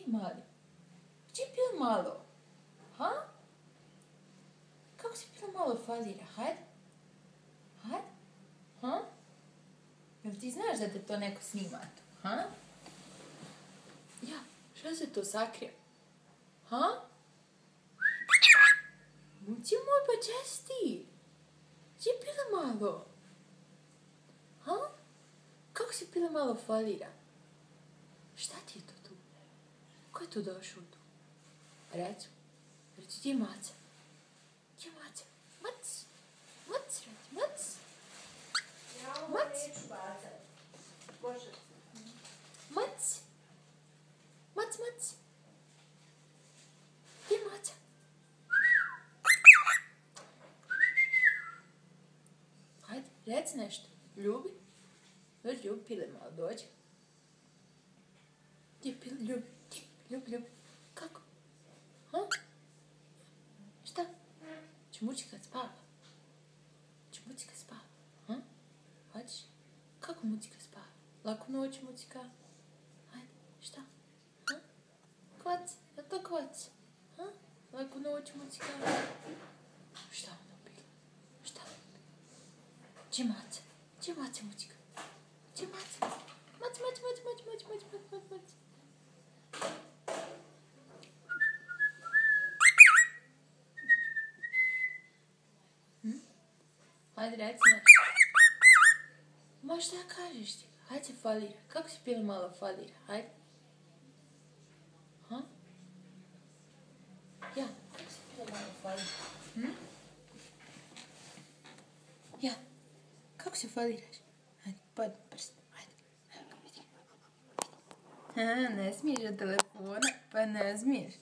mali? Gdje pil malo? Ha? Kako se pil malo falira? Hajde. Hajde. Ha? Jel ti znaš da te to neko snima tu? Ha? Ja, šta se to sakrije? Ha? Gdje moj pa česti? Gdje pila malo? Ha? Kako si pila malo falira? Šta ti je to tu? Ko je tu došao tu? Reci, gdje je Maca? Gdje je Maca? Mac! Mac, reci, Mac! Ja ovo Mac! neću bacati. Bože. Mac! Mac, Mac! Gdje je Maca? Hajde, reci nešto. Ljubi? Dođi, Ljubi, pile malo, dođi. Gdje je pile, Ljubi? Ljubi. Kako? Ha? Šta? Čmučika spava? Čmučika spava? Ha? Hoćeš? Kako Mucika spava? Laku noć, Mucika. Hajde, šta? Ha? Kvac? Je li to kvac? Ha? Laku noć, Mucika. Šta ono bilo? Šta ono bilo? Gdje je Maca? Gdje je Maca, Mucika? Gdje je Maca? Mac. Hajde, reci nešto. Ma šta kažeš ti? Hajde se falira. Kako si pila malo falira? Hajde. Ha? Ja, kako si pila malo falira? Ja, kako se faliraš? Hajde, padni prst. Hajde. Ha, ne smiješ od telefona? Pa ne smiješ.